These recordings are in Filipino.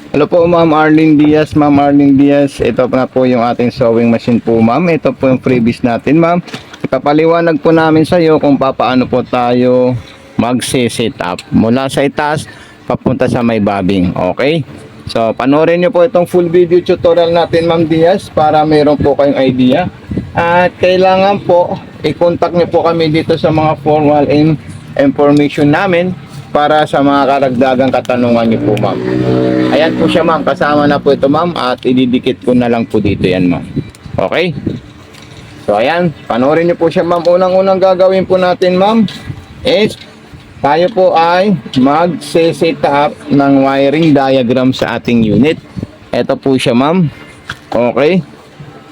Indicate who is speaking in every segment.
Speaker 1: Hello po Ma'am Arlene Diaz. Ma'am Arlene Diaz, ito na po yung ating sewing machine po ma'am. Ito po yung freebies natin ma'am. Ipapaliwanag po namin sa iyo kung paano po tayo mag-set up mula sa itaas papunta sa may bobbing. Okay? So panoorin nyo po itong full video tutorial natin Ma'am Diaz para meron po kayong idea. At kailangan po i-contact nyo po kami dito sa mga formal information namin para sa mga karagdagang katanungan nyo po ma'am. Ayan po siya ma'am, kasama na po ito ma'am at ididikit ko na lang po dito yan ma'am. Okay? So ayan, panoorin nyo po siya ma'am. Unang-unang gagawin po natin ma'am is tayo po ay mag-set up ng wiring diagram sa ating unit. Ito po siya ma'am. Okay?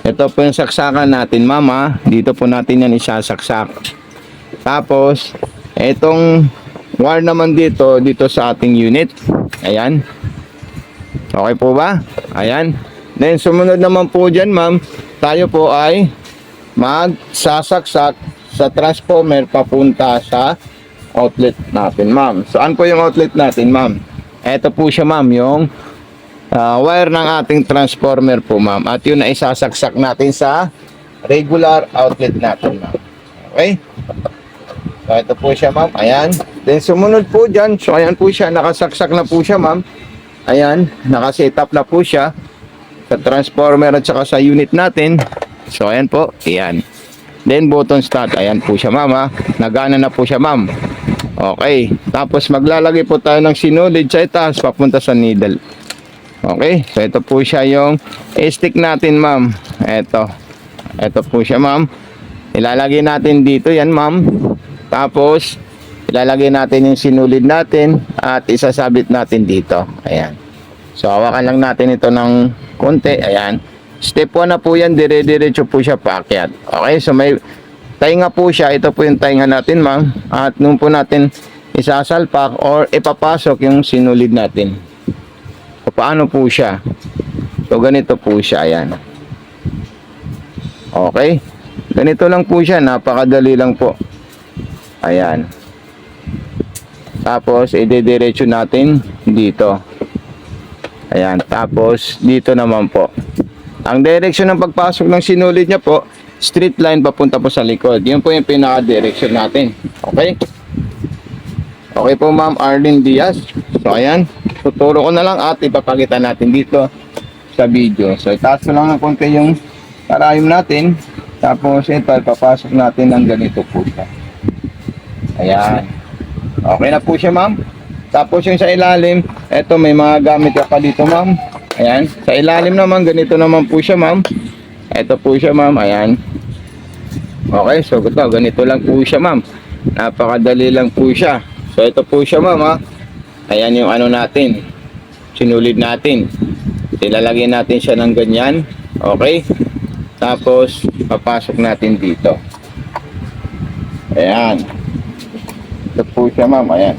Speaker 1: Ito po yung saksakan natin ma'am ha. Dito po natin yan isasaksak. Tapos, itong wire naman dito sa ating unit. Ayan. Okay po ba? Ayan. Then sumunod naman po dyan ma'am, tayo po ay magsasaksak sa transformer papunta sa outlet natin ma'am. Saan po yung outlet natin ma'am? Ito po siya ma'am, yung wire ng ating transformer po ma'am. At yun na isasaksak natin sa regular outlet natin ma'am. Okay? So ito po siya ma'am. Ayan. Then sumunod po dyan. So ayan po siya. Nakasaksak na po siya ma'am. Ayan. Nakasetup na po siya sa transformer at saka sa unit natin. So ayan po. Ayan. Then button start. Ayan po siya ma'am ha. Nagana na po siya ma'am. Okay. Tapos maglalagay po tayo ng sinulid sa itaas papunta sa needle. Okay. So ito po siya yung stick natin ma'am. Ito. Ito po siya ma'am. Ilalagay natin dito yan ma'am. Tapos ilalagay natin yung sinulid natin at isasabit natin dito. Ayan. So hawakan lang natin ito ng konti. Ayan. Step 1 na po yan. Dire-diretso po siya paakyat. Okay. So may tainga po siya. Ito po yung tainga natin ma'am. At nung po natin isasalpak or ipapasok yung sinulid natin. So paano po siya? So ganito po siya. Ayan. Okay. Ganito lang po siya. Napakadali lang po. Ayan. Tapos idediretso natin dito. Ayan. Tapos dito naman po. Ang direksyon ng pagpasok ng sinulid niya po, straight line papunta po sa likod. Yun po yung pinaka-direction natin. Okay? Okay po Ma'am Arlene Diaz. So ayan. Tuturo ko na lang at ipapakita natin dito sa video. So itaas ko lang ng konti yung karayom natin. Tapos ito, ipapasok natin ng ganito po siya. Ayan. Okay na po siya ma'am. Tapos yung sa ilalim, eto may mga gamit ka pa dito ma'am. Ayan. Sa ilalim naman, ganito naman po siya ma'am. Eto po siya ma'am. Ayan. Okay, so ito, ganito lang po siya ma'am. Napakadali lang po siya. So ito po siya ma'am ha. Ayan yung ano natin. Sinulid natin. Ilalagay natin siya ng ganyan. Okay. Tapos, papasok natin dito. Ayan. Ito po siya ma'am, ayan.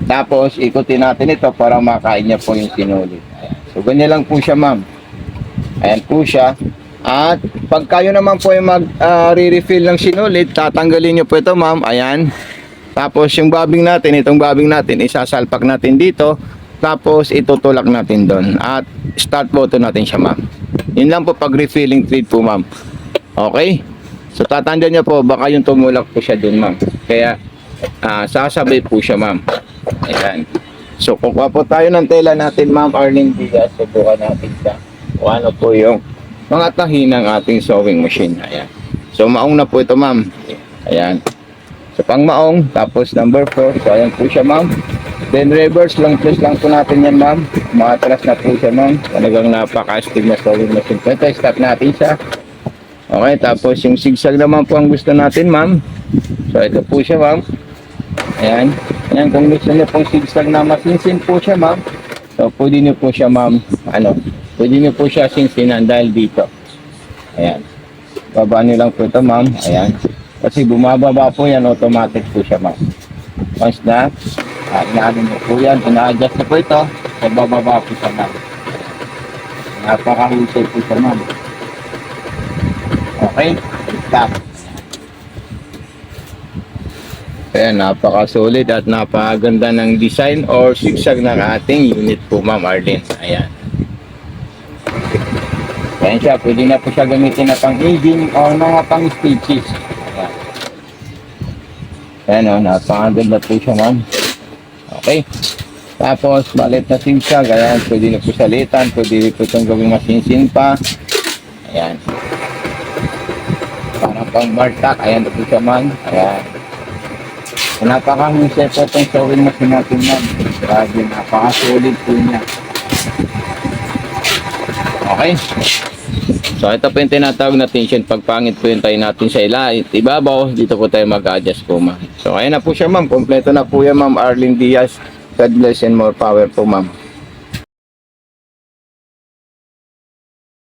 Speaker 1: Tapos ikutin natin ito para makain niya po yung sinulid. Ayan. So ganyan lang po siya ma'am. Ayan po siya. At pag kayo naman po yung mag-refill ng sinulid, tatanggalin niyo po ito ma'am. Ayan. Tapos yung bobbing natin, itong bobbing natin, isasalpak natin dito. Tapos itutulak natin doon. At start button natin siya ma'am. Yun lang po pag refilling thread po ma'am. Okay. So tatandaan niyo po, baka yung tumulak po siya doon ma'am. Kaya sasabay po siya ma'am. Ayan. So kukuha po tayo ng tela natin ma'am Arlene Diaz. Subukan natin siya kung ano po yung mga tahi ng ating sewing machine. Ayan. So maong na po ito ma'am. Ayan. So pang maong. Tapos number 4. So ayan po siya ma'am. Then reverse lang plus lang po natin yan ma'am. Makatras na po siya ma'am. Talagang napaka-astig na sewing machine. Ito start natin siya. Okay. Tapos yung zigzag naman po ang gusto natin ma'am. So ito po siya ma'am. Ayan. Ayan, kung gusto niyo pong zigzag na masinsin po siya ma'am. So pwede niyo po siya ma'am, pwede niyo po siya sinsinan dahil dito. Ayan. Babaan niyo lang po ito ma'am. Ayan. Kasi bumababa po yan, automatic po siya ma'am. Once na, inaano niyo po yan, ina-adjust na po ito. So bababa po siya ma'am. Napakahusay po siya ma'am. Okay. Stop. Ayan, napaka-solid at napakaganda ng design or zigzag ng ating unit po, Ma'am Arlene. Ayan. Ayan siya, pwede na po siya gamitin na pang-aging or mga pang-stitches. Ayan. Ayan o, napakaganda po siya, Ma'am. Okay. Tapos, balit na zigzag. Ayan, pwede na po salitan. Pwede po itong gawing masinsin pa. Ayan. Parang pang-bartak. Ayan na po siya, Ma'am. Ayan. Napakahusay po itong sewing machine natin, Ma'am. Grabe, napaka-solid po niya. Okay. So, ito po yung tinatawag na tension. Pagpangit po yung tayo natin sa ibabaw. Dito po tayo mag-adjust po, Ma'am. So, ayan na po siya, Ma'am. Kompleto na po yan, Ma'am Arlene Diaz. God bless and more power po, Ma'am.